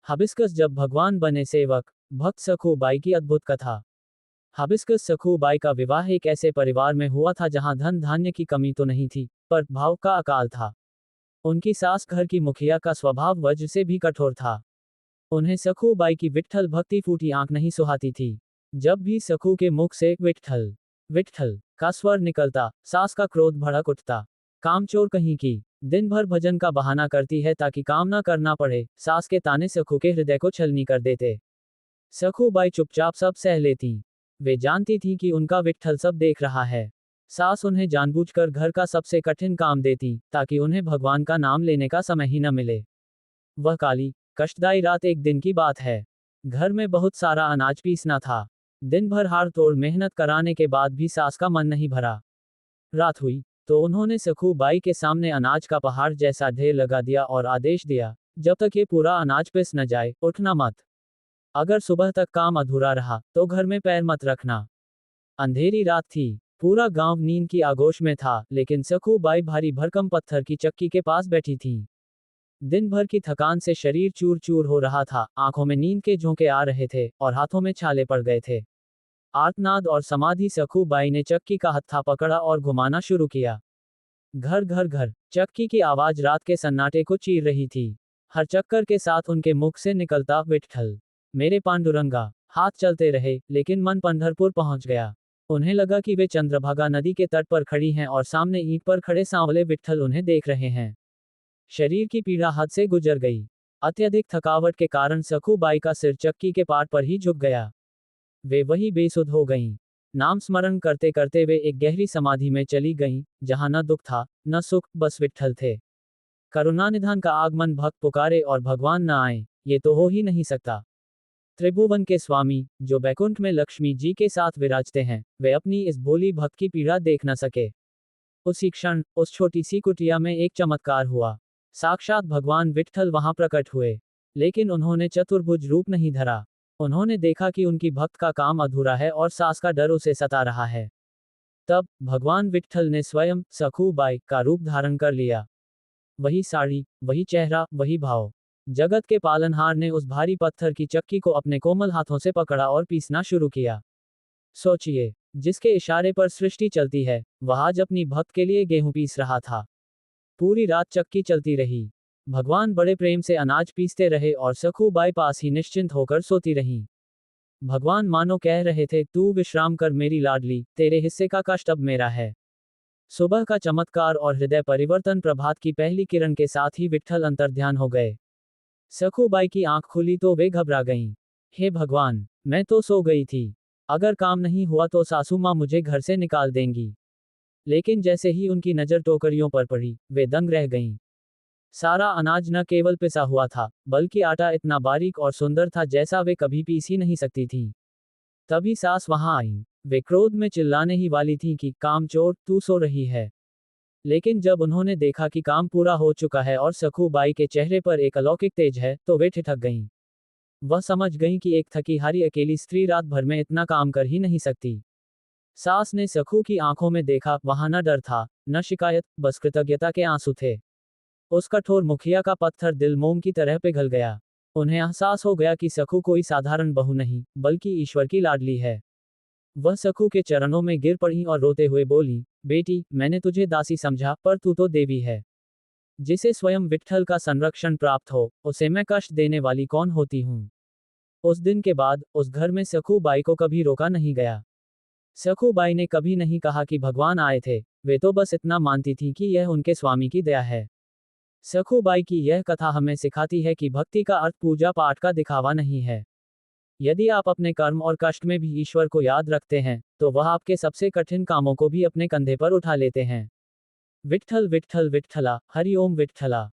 Hibiscus जब भगवान बने सेवक, भक्त सखूबाई की अद्भुत कथा। हबिस्कस सखूबाई का विवाह एक ऐसे परिवार में हुआ था जहां धन धान्य की कमी तो नहीं थी, पर भाव का अकाल था। उनकी सास घर की मुखिया का स्वभाव वज्र से भी कठोर था। उन्हें सखूबाई की विट्ठल भक्ति फूटी आंख नहीं सुहाती थी। जब भी सखू के मुख से विट्ठल विट्ठल का स्वर निकलता, सास का क्रोध भड़क उठता। कामचोर कहीं की, दिन भर भजन का बहाना करती है ताकि काम ना करना पड़े। सास के ताने सखू के हृदय को छलनी कर देते। सखूबाई चुपचाप सब सह लेती। वे जानती थी कि उनका विट्ठल सब देख रहा है। सास उन्हें जानबूझकर घर का सबसे कठिन काम देती ताकि उन्हें भगवान का नाम लेने का समय ही न मिले। वह काली, कष्टदायी रात एक दिन की बात है। घर में बहुत सारा अनाज पीसना था। दिन भर हाड़ तोड़ मेहनत कराने के बाद भी सास का मन नहीं भरा। रात हुई तो उन्होंने सखूबाई के सामने अनाज का पहाड़ जैसा ढेर लगा दिया और आदेश दिया, जब तक ये पूरा अनाज पिस न जाए, उठना मत। अगर सुबह तक काम अधूरा रहा तो घर में पैर मत रखना। अंधेरी रात थी। पूरा गांव नींद की आगोश में था, लेकिन सखूबाई भारी भरकम पत्थर की चक्की के पास बैठी थी। दिन भर की थकान से शरीर चूर चूर हो रहा था, आंखों में नींद के झोंके आ रहे थे और हाथों में छाले पड़ गए थे। आर्तनाद और समाधि सखूबाई ने चक्की का हत्था पकड़ा और घुमाना शुरू किया। घर घर घर चक्की की आवाज रात के सन्नाटे को चीर रही थी। हर चक्कर के साथ उनके मुख से निकलता, विट्ठल मेरे पांडुरंगा। हाथ चलते रहे, लेकिन मन पंढरपुर पहुंच गया। उन्हें लगा कि वे चंद्रभागा नदी के तट पर खड़ी हैं और सामने ईंट पर खड़े सांवले विट्ठल उन्हें देख रहे हैं। शरीर की पीड़ा हद से गुजर गई। अत्यधिक थकावट के कारण सखूबाई का सिर चक्की के पाट पर ही झुक गया। वे वही बेसुध हो गईं। नाम स्मरण करते करते वे एक गहरी समाधि में चली गईं, जहां न दुख था, न सुख, बस विट्ठल थे। करुणानिधान का आगमन भक्त पुकारे और भगवान न आए, ये तो हो ही नहीं सकता। त्रिभुवन के स्वामी, जो बैकुंठ में लक्ष्मी जी के साथ विराजते हैं, वे अपनी इस भोली भक्त की पीड़ा देख न सके। उसी क्षण उस छोटी सी कुटिया में एक चमत्कार हुआ। साक्षात भगवान विट्ठल वहां प्रकट हुए। लेकिन उन्होंने चतुर्भुज रूप नहीं धरा। उन्होंने देखा कि उनकी भक्त का काम अधूरा है और सास का डर उसे सता रहा है। तब भगवान विट्ठल ने स्वयं सखूबाई का रूप धारण कर लिया। वही साड़ी, वही चेहरा, वही भाव। जगत के पालनहार ने उस भारी पत्थर की चक्की को अपने कोमल हाथों से पकड़ा और पीसना शुरू किया। सोचिए, जिसके इशारे पर सृष्टि चलती है, वह आज अपनी भक्त के लिए गेहूं पीस रहा था। पूरी रात चक्की चलती रही। भगवान बड़े प्रेम से अनाज पीसते रहे और सखूबाई पास ही निश्चिंत होकर सोती रहीं। भगवान मानो कह रहे थे, तू विश्राम कर मेरी लाडली, तेरे हिस्से का कष्ट अब मेरा है। सुबह का चमत्कार और हृदय परिवर्तन प्रभात की पहली किरण के साथ ही विट्ठल अंतर्ध्यान हो गए। सखूबाई की आंख खुली तो वे घबरा गईं। हे भगवान, मैं तो सो गई थी। अगर काम नहीं हुआ तो सासू माँ मुझे घर से निकाल देंगी। लेकिन जैसे ही उनकी नजर टोकरियों पर पड़ी, वे दंग रह गईं। सारा अनाज न केवल पिसा हुआ था, बल्कि आटा इतना बारीक और सुंदर था जैसा वे कभी पीस ही नहीं सकती थीं। तभी सास वहां आईं। वे क्रोध में चिल्लाने ही वाली थीं कि कामचोर, तू सो रही है। लेकिन जब उन्होंने देखा कि काम पूरा हो चुका है और सखूबाई के चेहरे पर एक अलौकिक तेज है, तो वे ठिठक गईं। वह समझ गईं कि एक थकी हारी अकेली स्त्री रात भर में इतना काम कर ही नहीं सकती। सास ने सखू की आंखों में देखा, वहां न डर था, न शिकायत, बस कृतज्ञता के आंसू थे। उस कठोर मुखिया का पत्थर दिल मोम की तरह पिघल गया। उन्हें एहसास हो गया कि सखू कोई साधारण बहू नहीं, बल्कि ईश्वर की लाडली है। वह सखू के चरणों में गिर पड़ी और रोते हुए बोली, बेटी, मैंने तुझे दासी समझा, पर तू तो देवी है। जिसे स्वयं विट्ठल का संरक्षण प्राप्त हो, उसे मैं कष्ट देने वाली कौन होती हूँ। उस दिन के बाद उस घर में सखूबाई को कभी रोका नहीं गया। सखूबाई ने कभी नहीं कहा कि भगवान आए थे, वे तो बस इतना मानती थी कि यह उनके स्वामी की दया है। सखूबाई की यह कथा हमें सिखाती है कि भक्ति का अर्थ पूजा पाठ का दिखावा नहीं है। यदि आप अपने कर्म और कष्ट में भी ईश्वर को याद रखते हैं, तो वह आपके सबसे कठिन कामों को भी अपने कंधे पर उठा लेते हैं। विट्ठल विट्ठल विट्ठला, हरि ओम विट्ठला।